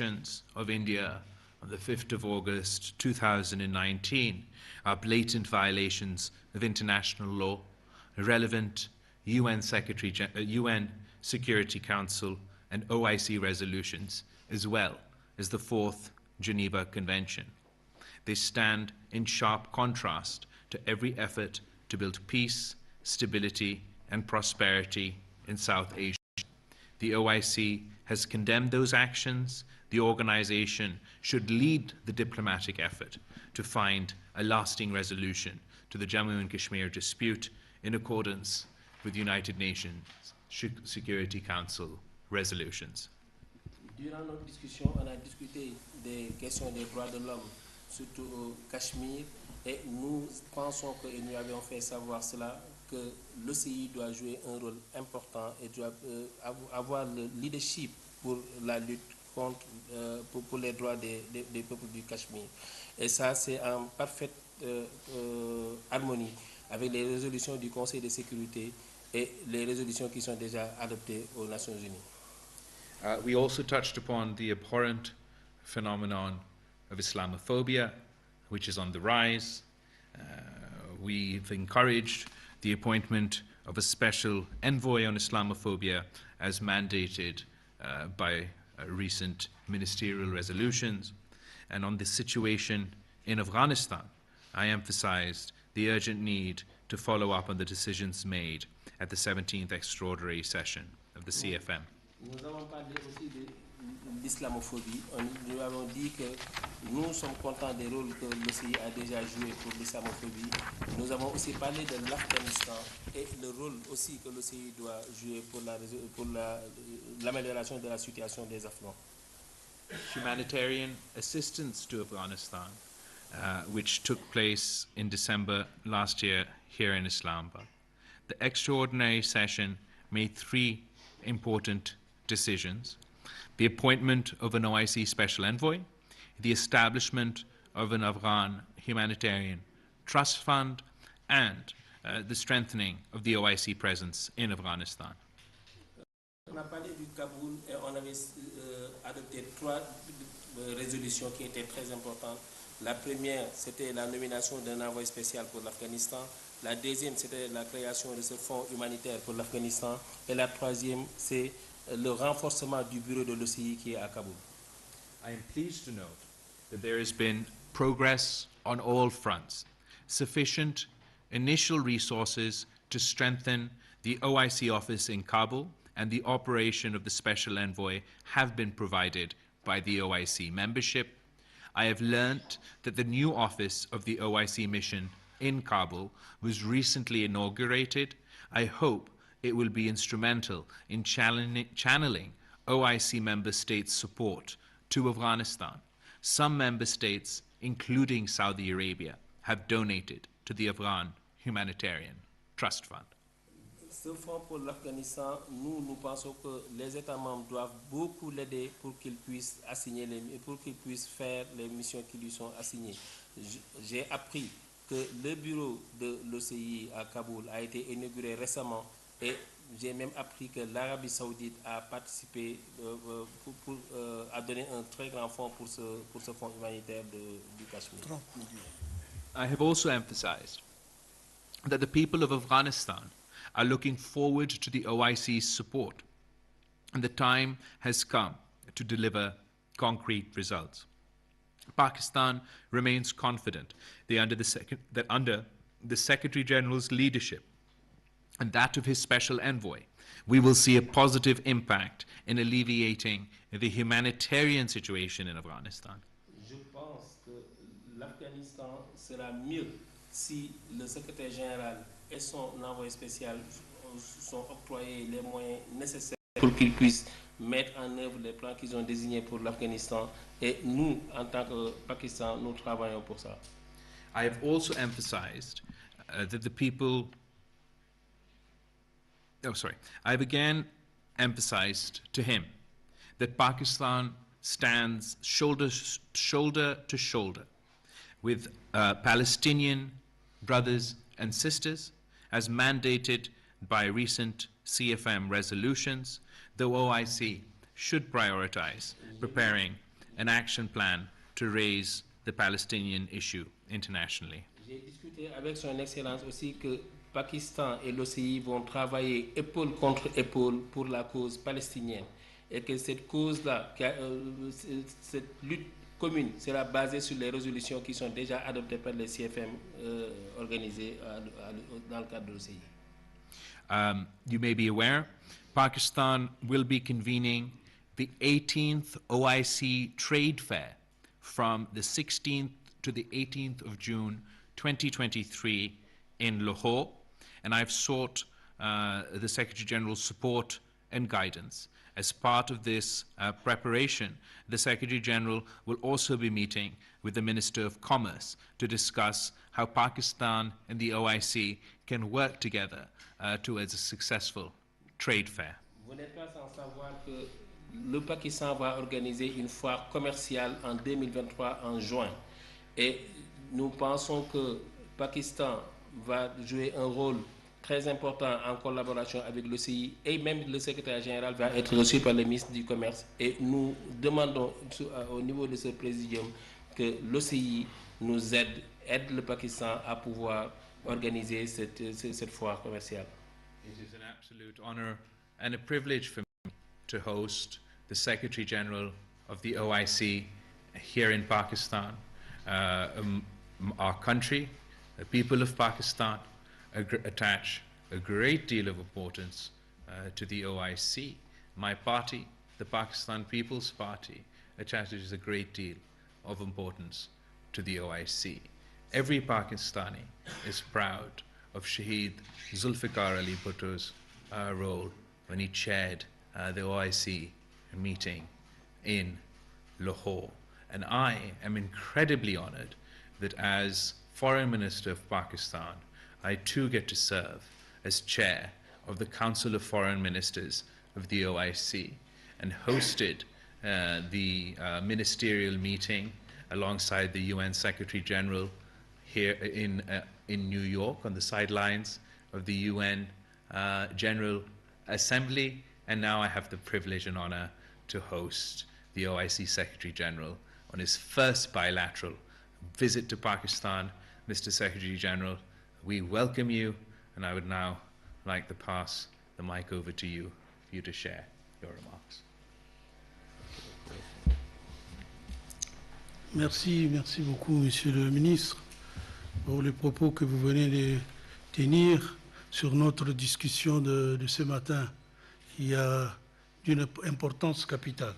actions of India on the 5th of August 2019 are blatant violations of international law, relevant UN Security Council and OIC resolutions, as well as the 4th Geneva Convention. They stand in sharp contrast to every effort to build peace, stability, and prosperity in South Asia. The OIC has condemned those actions. The organization should lead the diplomatic effort to find a lasting resolution to the Jammu and Kashmir dispute in accordance with United Nations Security Council resolutions. Durant notre discussion, on a discuté des questions des droits de l'homme, surtout au Cachemire, et nous pensons que, et nous avions fait savoir cela, que l'OCI doit jouer un rôle important et doit avoir le leadership pour la lutte contre, pour les droits des peuples du Cachemire. Et ça, c'est en parfaite harmonie avec les résolutions du Conseil de sécurité et les résolutions qui sont déjà adoptées aux Nations Unies. We also touched upon the abhorrent phenomenon of Islamophobia, which is on the rise. We've encouraged the appointment of a special envoy on Islamophobia as mandated by recent ministerial resolutions. And on the situation in Afghanistan, I emphasized the urgent need to follow up on the decisions made at the 17th extraordinary session of the CFM. Nous avons parlé aussi de l'islamophobie. Nous avons dit que nous sommes contents des rôles que l'OCI a déjà joué pour l'islamophobie. Nous avons aussi parlé de l'Afghanistan et le rôle aussi que l'OCI doit jouer pour l'amélioration de la situation des Afghans. Humanitarian assistance to Afghanistan, which took place in December last year here in Islamabad. The extraordinary session made 3 important decisions: the appointment of an OIC special envoy, the establishment of an Afghan humanitarian trust fund, and the strengthening of the OIC presence in Afghanistan. On a parlé du Kaboul et on avait adopté 3 résolutions qui étaient très importantes. La première, c'était la nomination d'un envoyé spécial pour l'Afghanistan. La deuxième, c'était la création de ce fonds humanitaire pour l'Afghanistan. Et la troisième, c'est le renforcement du bureau de l'OCI qui est à Kaboul. I am pleased to note that there has been progress on all fronts. Sufficient initial resources to strengthen the OIC office in Kabul and the operation of the special envoy have been provided by the OIC membership. I have learnt that the new office of the OIC mission in Kabul was recently inaugurated. I hope it will be instrumental in channeling OIC member states' support to Afghanistan. Some member states, including Saudi Arabia, have donated to the Afghan Humanitarian Trust Fund. Ce fonds pour l'Afghanistan, nous pensons que les États membres doivent beaucoup l'aider pour qu'il puisse faire les missions qui lui sont assignées. J'ai appris que le bureau de l'OCI à Kaboul a été inauguré récemment et j'ai même appris que l'Arabie Saoudite a participé à donner un très grand fonds pour ce fonds humanitaire du Cachemire. I have also emphasized that the people of Afghanistan are looking forward to the OIC's support, and the time has come to deliver concrete results. Pakistan remains confident that under the Secretary General's leadership and that of his special envoy, we will see a positive impact in alleviating the humanitarian situation in Afghanistan. Je pense que l'Afghanistan sera mieux si le secrétaire général et son envoyé spécial sont octroyés les moyens nécessaires pour qu'ils puissent mettre en œuvre les plans qu'ils ont désignés pour l'Afghanistan. Et nous, en tant que Pakistan, nous travaillons pour ça. I have also emphasized that the people... I have again emphasized to him that Pakistan stands shoulder to shoulder with Palestinian brothers and sisters, as mandated by recent CFM resolutions. The OIC should prioritize preparing an action plan to raise the Palestinian issue internationally. J'ai discuté avec son Excellence aussi que Pakistan et l'OCI vont travailler épaule contre épaule pour la cause palestinienne et que cette cause-là, cette lutte commune sera basée sur les résolutions qui sont déjà adoptées par les CFM organisées dans le cadre de l'OCI. You may be aware, Pakistan will be convening the 18th OIC Trade Fair from the 16th to the 18th of June 2023 in Lahore, and I've sought the Secretary General's support and guidance. As part of this preparation, the Secretary General will also be meeting with the Minister of Commerce to discuss how Pakistan and the OIC can work together towards a successful trade fair. Vous n'êtes pas sans savoir que le Pakistan va organiser une foire commerciale en 2023 en juin. Et nous pensons que le Pakistan va jouer un rôle très important en collaboration avec l'OCI et même le secrétaire général va être reçu par le ministre du Commerce. Et nous demandons au niveau de ce présidium que l'OCI nous aide le Pakistan à pouvoir organiser cette foire commerciale. It is an absolute honor and a privilege for me to host the Secretary General of the OIC here in Pakistan. Our country, the people of Pakistan, attach a great deal of importance to the OIC. My party, the Pakistan People's Party, attaches a great deal of importance to the OIC. Every Pakistani is proud of Shaheed Zulfikar Ali Bhutto's role when he chaired the OIC meeting in Lahore. And I am incredibly honored that as Foreign Minister of Pakistan, I too get to serve as chair of the Council of Foreign Ministers of the OIC and hosted the ministerial meeting alongside the UN Secretary General here in New York on the sidelines of the UN General Assembly, and now I have the privilege and honor to host the OIC Secretary General on his first bilateral visit to Pakistan. Mr. Secretary General, we welcome you, and I would now like to pass the mic over to you for you to share your remarks. Merci beaucoup, Monsieur le Ministre, pour les propos que vous venez de tenir sur notre discussion de ce matin, qui a d'une importance capitale.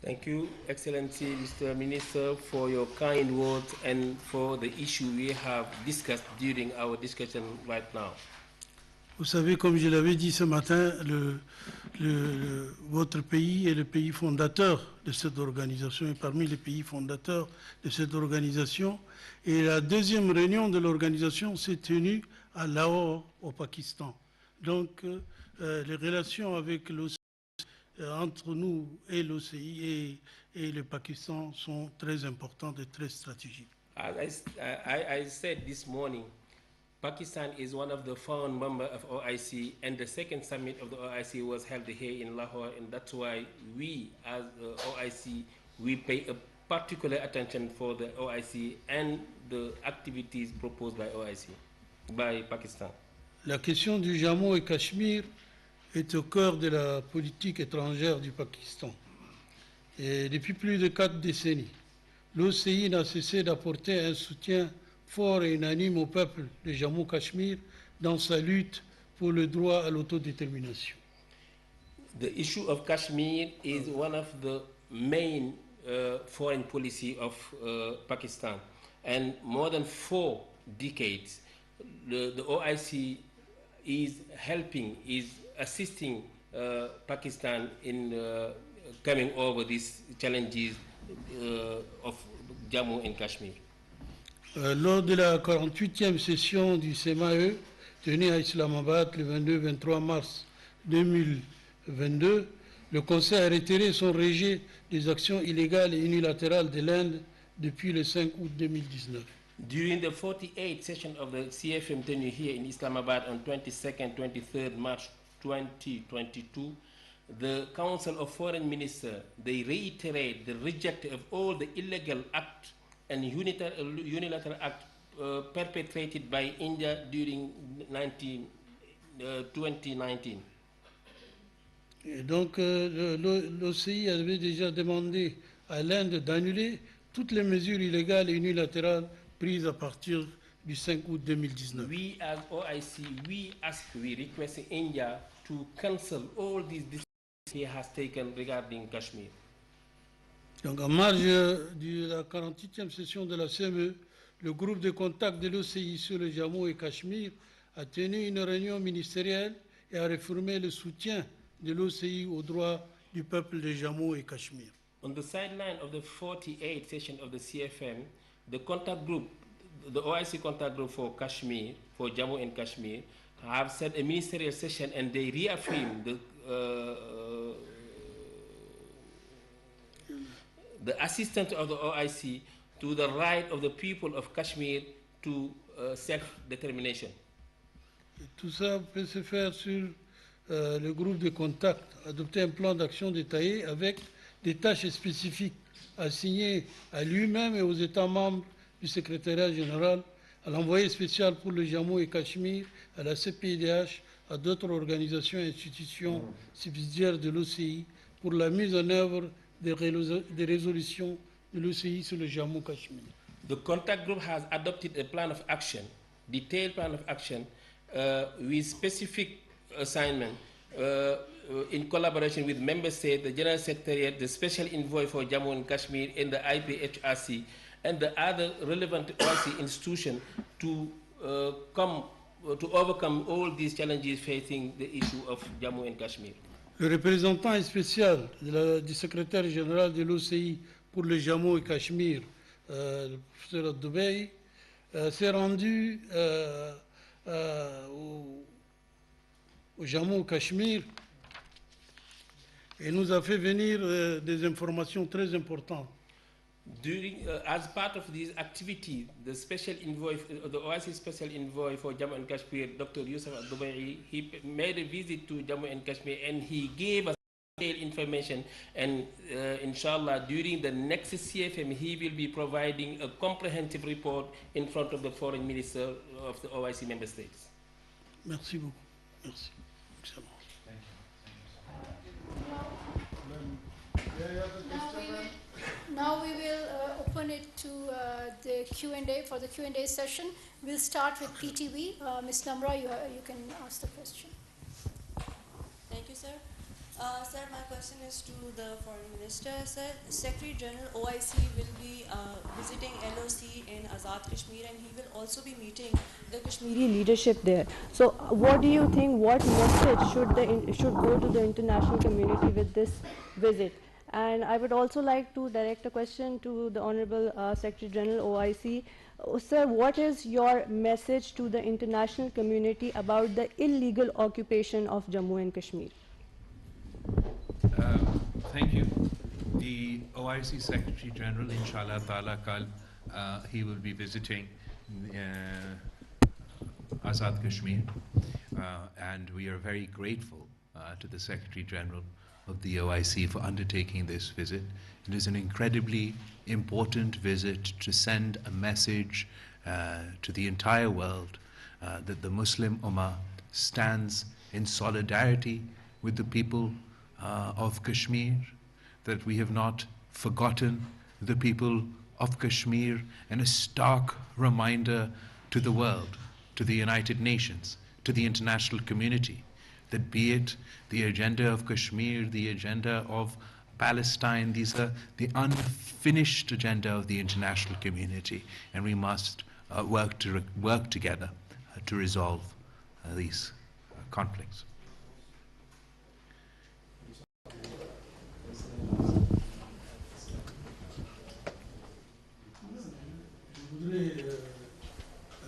Thank you, Excellency Mr. Minister, for your kind words and for the issue we have discussed during our discussion right now. Vous savez, comme je l'avais dit ce matin, votre pays est le pays fondateur de cette organisation, et parmi les pays fondateurs de cette organisation. Et la deuxième réunion de l'organisation s'est tenue à Lahore, au Pakistan. Donc, les relations avec l'OCI, entre nous et l'OCI et le Pakistan sont très importantes et très stratégiques. As I said this morning, Pakistan is one of the founding members of OIC, and the second summit of the OIC was held here in Lahore, and that's why we, as the OIC, we pay a particular attention for the OIC and the activities proposed by OIC, by Pakistan. La question du Jammu et Cachemire est au cœur de la politique étrangère du Pakistan. Et depuis plus de 4 décennies, l'OCI n'a cessé d'apporter un soutien fort et unanime au peuple de Jammu-Cachemire dans sa lutte pour le droit à l'autodétermination. The issue of Kashmir is one of the main foreign policy of Pakistan, and more than 4 decades, the OIC is helping, is assisting Pakistan in coming over these challenges of Jammu and Kashmir. Lors de la 48e session du CMAE, tenue à Islamabad le 22-23 mars 2022, le Conseil a retiré son rejet des actions illégales et unilatérales de l'Inde depuis le 5 août 2019. During the 48th session of the CFM tenure here in Islamabad on 22nd, 23rd March 2022, the Council of Foreign Ministers, they reiterate the rejection of all the illegal acts and unilateral acts perpetrated by India during 2019. Et donc l'OCI avait déjà demandé à l'Inde d'annuler toutes les mesures illégales et unilatérales prises à partir du 5 août 2019. We as OIC, we request India to cancel all these decisions he has taken regarding Kashmir. Donc en marge de la 48e session de la CME, le groupe de contact de l'OCI sur le Jammu et Cachemire a tenu une réunion ministérielle et a réaffirmé le soutien de l'OCI aux droits du peuple de Jammu et Cachemire. On the sideline of the 48th session of the CFM, the contact group, the OIC contact group for Kashmir, for Jammu and Kashmir, have set a ministerial session and they reaffirm the assistance of the OIC to the right of the people of Kashmir to self-determination. Tout ça peut se faire sur le groupe de contact, adopter un plan d'action détaillé avec des tâches spécifiques assignées à lui-même et aux États membres du secrétariat général, à l'envoyé spécial pour le Jammu et Cachemire, à la CPIDH, à d'autres organisations et institutions subsidiaires de l'OCI pour la mise en œuvre des résolutions de l'OCI sur le Jammu et Cachemire. The contact group has adopted a plan of action, detailed plan of action, with specific assignment in collaboration with member states, the General Secretariat, the Special Envoy for Jammu and Kashmir, and the IPHRC, and the other relevant OIC institutions to overcome all these challenges facing the issue of Jammu and Kashmir. Le représentant spécial du secrétaire général de l'OCI pour le Jammu et Cachemire, le professeur Dubaï, s'est rendu au Jammu et Cachemire et nous a fait venir des informations très importantes. As part of these activities, the special envoy, the OIC special envoy for Jammu and Kashmir, Dr. Yusuf Dubai, he made a visit to Jammu and Kashmir and he gave us detailed information. And inshallah, during the next CFM, he will be providing a comprehensive report in front of the foreign minister of the OIC member states. Merci beaucoup. Merci. Excellent. Now we will open it to the Q&A. For the Q&A session, we'll start with PTV. Ms. Namra, you can ask the question. Thank you, sir. Sir, my question is to the Foreign Minister. Sir, Secretary General OIC will be visiting LOC in Azad Kashmir and he will also be meeting the Kashmiri leadership there. So what do you think, what message should go to the international community with this visit? And I would also like to direct a question to the Honorable Secretary General OIC. Sir, what is your message to the international community about the illegal occupation of Jammu and Kashmir? Thank you. The OIC Secretary General, inshallah ta'ala, he will be visiting Azad Kashmir, and we are very grateful to the Secretary General of the OIC for undertaking this visit. It is an incredibly important visit to send a message to the entire world that the Muslim Ummah stands in solidarity with the people of Kashmir, that we have not forgotten the people of Kashmir, and a stark reminder to the world, to the United Nations, to the international community, that be it the agenda of Kashmir, the agenda of Palestine, these are the unfinished agenda of the international community, and we must work together to resolve these conflicts. Je voudrais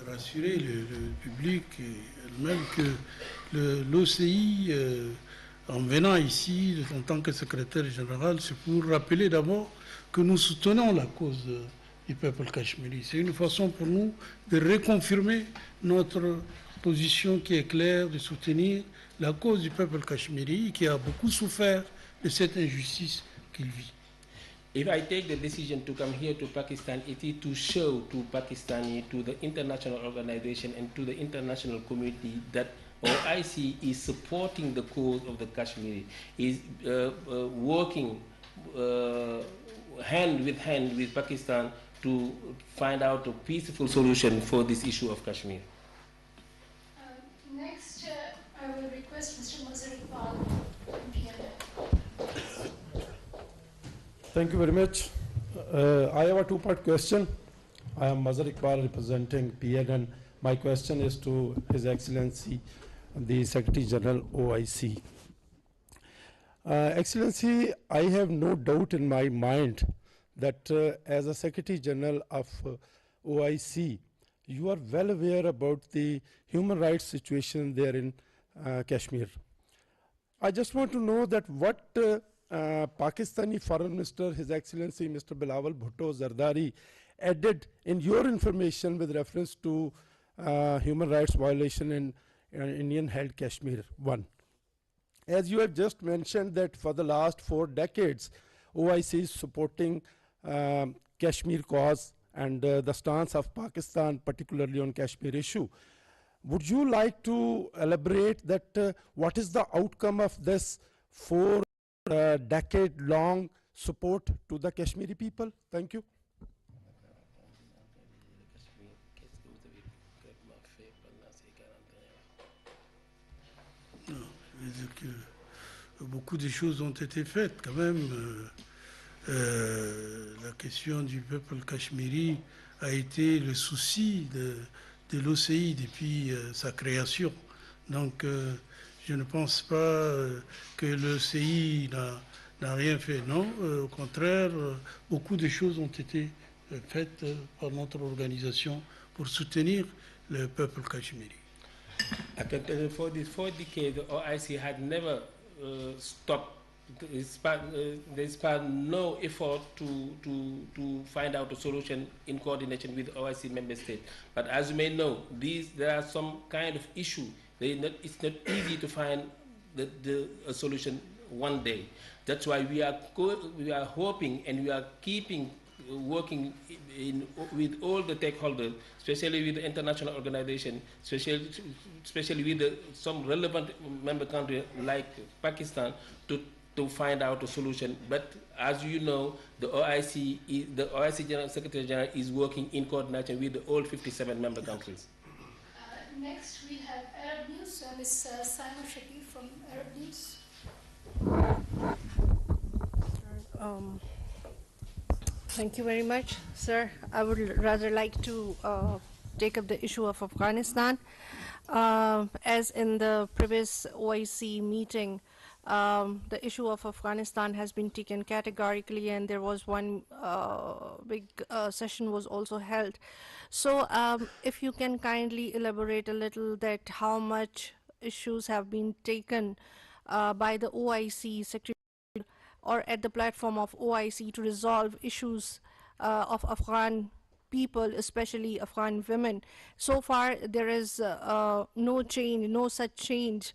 rassurer le public et elle-même que l'OCI, en venant ici en tant que secrétaire général, c'est pour rappeler d'abord que nous soutenons la cause du peuple cachemiri. C'est une façon pour nous de reconfirmer notre position qui est claire de soutenir la cause du peuple cachemiri qui a beaucoup souffert de cette injustice qu'il vit. If I take the decision to come here to Pakistan, it is to show to Pakistani, to the international organization and to the international community that OIC is supporting the cause of the Kashmiri, is working hand with Pakistan to find out a peaceful solution for this issue of Kashmir. Next, I will request Mr. Mazhar Iqbal. Thank you very much. I have a two-part question. I am Mazhar Iqbal representing PNN. My question is to His Excellency, the Secretary General OIC. Excellency, I have no doubt in my mind that as a Secretary General of OIC, you are well aware about the human rights situation there in Kashmir. I just want to know that what Pakistani Foreign Minister, His Excellency Mr. Bilawal Bhutto Zardari, added in your information with reference to human rights violation in Indian-held Kashmir. One, as you have just mentioned that for the last 4 decades, OIC is supporting Kashmir cause and the stance of Pakistan, particularly on Kashmir issue. Would you like to elaborate that what is the outcome of this 4-decade-long support to the Kashmiri people? Thank you. Beaucoup de choses ont été faites quand même. La question du peuple cachemiri a été le souci de l'OCI depuis sa création. Donc je ne pense pas que l'OCI n'a rien fait. Non, au contraire, beaucoup de choses ont été faites par notre organisation pour soutenir le peuple cachemiri. I can tell you for these 4 decades, the OIC had never stopped. There's no effort to find out a solution in coordination with OIC member states. But as you may know, there are some kind of issue. It's not easy to find a solution one day. That's why we are hoping and we are keeping working with all the stakeholders, especially with the international organization, especially with some relevant member countries like Pakistan, to find out a solution. But as you know, the OIC General Secretary General is working in coordination with all 57 member countries. Next, we have Arab News. Ms. Simon Shakir from Arab News. Thank you very much, sir. I would rather like to take up the issue of Afghanistan. As in the previous OIC meeting, the issue of Afghanistan has been taken categorically, and there was one big session was also held. So if you can kindly elaborate a little that how much issues have been taken by the OIC Secretary or at the platform of OIC to resolve issues of Afghan people, especially Afghan women. So far, there is no change, no such change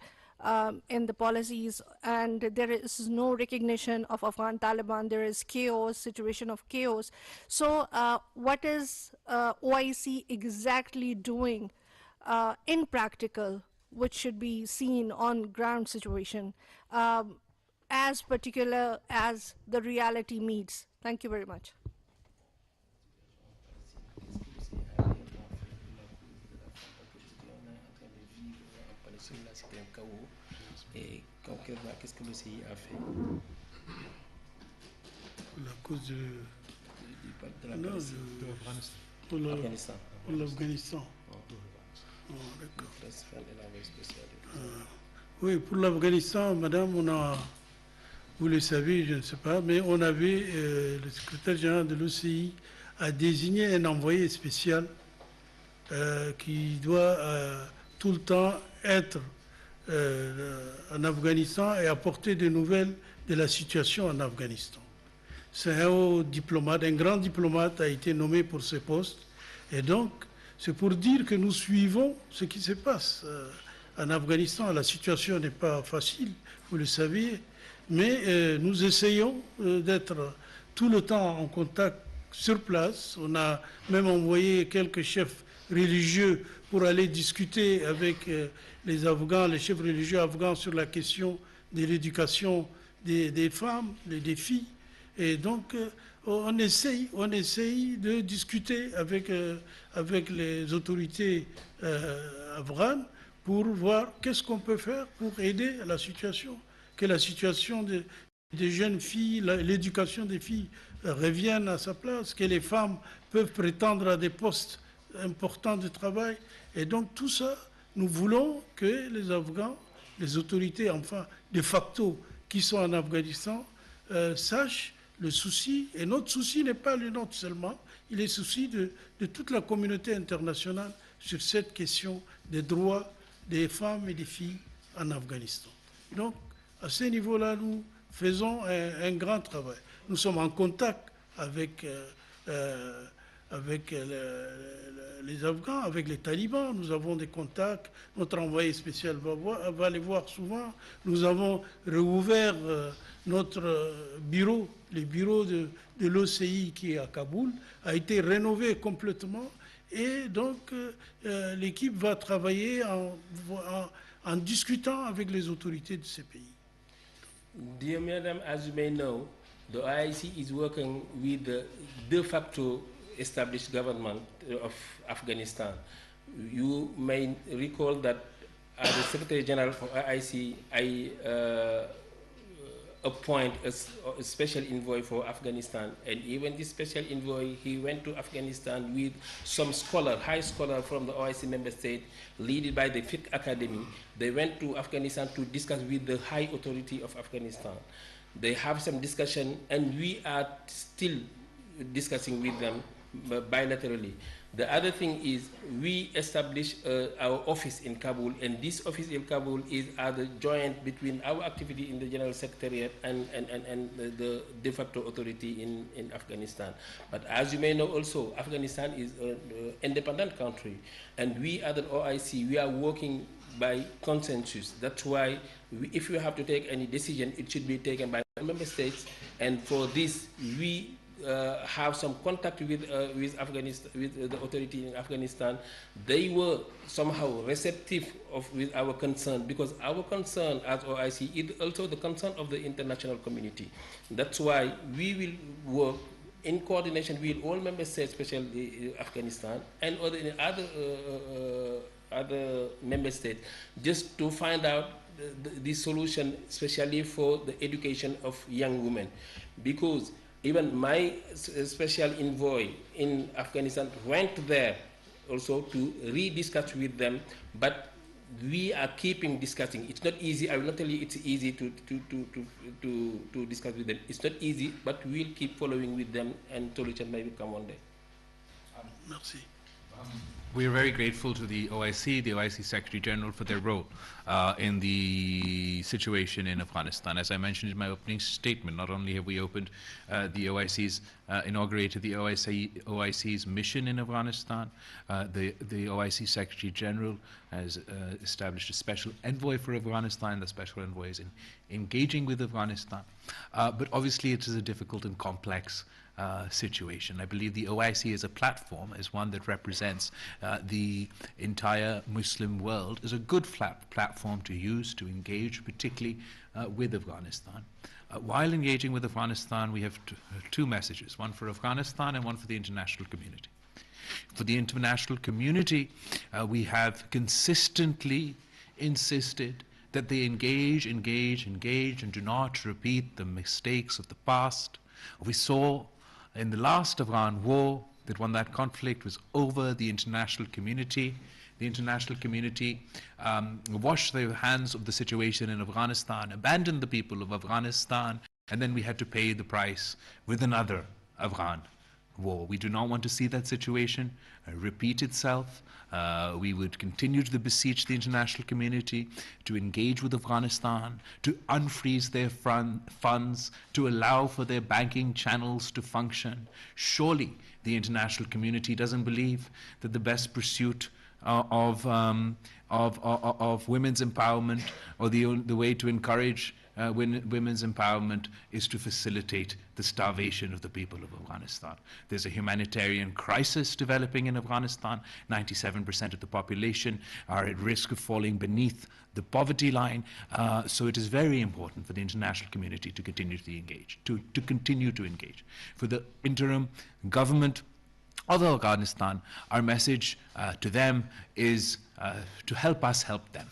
in the policies, and there is no recognition of Afghan Taliban. There is chaos, situation of chaos. So what is OIC exactly doing in practical, which should be seen on ground situation, as particular as the reality meets? Thank you very much. Et concrètement, qu'est-ce que l'OCI a fait Pour la cause de l'Afghanistan. Pour l'Afghanistan. Oh, d'accord. Oui, pour l'Afghanistan, madame, vous le savez, je ne sais pas, mais on avait, le secrétaire général de l'OCI a désigné un envoyé spécial qui doit tout le temps être en Afghanistan et apporter des nouvelles de la situation en Afghanistan. C'est un haut diplomate, un grand diplomate a été nommé pour ce poste, et donc C'est pour dire que nous suivons ce qui se passe en Afghanistan. La situation n'est pas facile, vous le savez, mais nous essayons d'être tout le temps en contact sur place. On a même envoyé quelques chefs religieux pour aller discuter avec les Afghans, les chefs religieux afghans sur la question de l'éducation des femmes, des filles. Et donc, on essaye de discuter avec les autorités afghanes pour voir qu'est-ce qu'on peut faire pour aider la situation, que la situation des jeunes filles, l'éducation des filles revienne à sa place, que les femmes peuvent prétendre à des postes importants de travail. Et donc tout ça, nous voulons que les Afghans, les autorités, enfin, de facto, qui sont en Afghanistan, sachent le souci. Et notre souci n'est pas le nôtre seulement, il est le souci de toute la communauté internationale sur cette question des droits des femmes et des filles en Afghanistan. Donc, à ce niveau-là, nous faisons un grand travail. Nous sommes en contact avec les Afghans, avec les talibans. Nous avons des contacts. Notre envoyé spécial va les voir souvent. Nous avons rouvert notre bureau, le bureau de l'OCI qui est à Kaboul, a été rénové complètement. Et donc, l'équipe va travailler en discutant avec les autorités de ces pays. Dear Madam, as you may know, the OIC is working with the de facto established government of Afghanistan. You may recall that as the Secretary General for OIC, I appoint a special envoy for Afghanistan, and even this special envoy, he went to Afghanistan with some scholar, high scholar from the OIC member state, led by the Fiqh Academy. They went to Afghanistan to discuss with the high authority of Afghanistan. They have some discussion, and we are still discussing with them bilaterally. The other thing is we established our office in Kabul, and this office in Kabul is the joint between our activity in the General Secretariat and the de facto authority in Afghanistan. But as you may know also, Afghanistan is an independent country, and we at the OIC, we are working by consensus. That's why if you have to take any decision, it should be taken by member states, and for this we have some contact with Afghanistan, with the authority in Afghanistan. They were somehow receptive with our concern, because our concern as OIC is also the concern of the international community. That's why we will work in coordination with all member states, especially Afghanistan, and other member states, just to find out the solution, especially for the education of young women. Because even my special envoy in Afghanistan went there also to re-discuss with them, but we are keeping discussing. It's not easy. I will not tell you it's easy to discuss with them. It's not easy, but we'll keep following with them, and solution may come one day. Merci. We are very grateful to the OIC Secretary General, for their role in the situation in Afghanistan. As I mentioned in my opening statement, not only have we opened inaugurated the OIC's mission in Afghanistan, the OIC Secretary General has established a special envoy for Afghanistan. The special envoy is engaging with Afghanistan. But obviously it is a difficult and complex situation. I believe the OIC as a platform, as one that represents the entire Muslim world, is a good platform to use to engage, particularly with Afghanistan. While engaging with Afghanistan, we have two messages, one for Afghanistan and one for the international community. For the international community, we have consistently insisted that they engage, and do not repeat the mistakes of the past. We saw in the last Afghan war that when that conflict was over, the international community washed their hands of the situation in Afghanistan, abandoned the people of Afghanistan, and then we had to pay the price with another Afghan war. We do not want to see that situation repeat itself. We would continue to beseech the international community to engage with Afghanistan, to unfreeze their funds, to allow for their banking channels to function. Surely the international community doesn't believe that the best pursuit of women's empowerment, or the way to encourage women's empowerment, is to facilitate the starvation of the people of Afghanistan. There's a humanitarian crisis developing in Afghanistan. 97% of the population are at risk of falling beneath the poverty line. So it is very important for the international community to continue to engage, to continue to engage. For the interim government of Afghanistan, our message to them is to help us help them,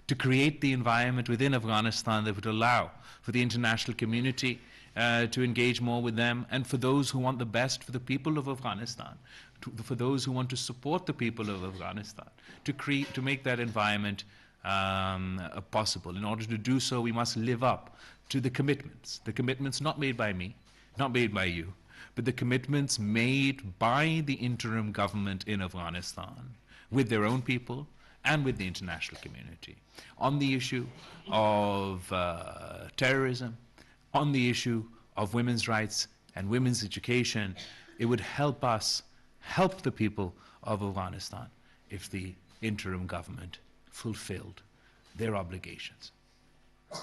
to create the environment within Afghanistan that would allow for the international community to engage more with them, and for those who want the best for the people of Afghanistan, for those who want to support the people of Afghanistan, to make that environment possible. In order to do so, we must live up to the commitments not made by me, not made by you, but the commitments made by the interim government in Afghanistan with their own people and with the international community on the issue of terrorism, on the issue of women's rights and women's education. It would help us help the people of Afghanistan if the interim government fulfilled their obligations. I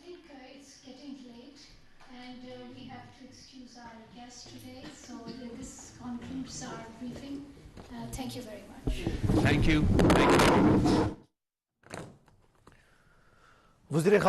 think it's getting late, and we have to excuse our guests today. So this concludes our briefing. Thank you very much. Thank you. Thank you.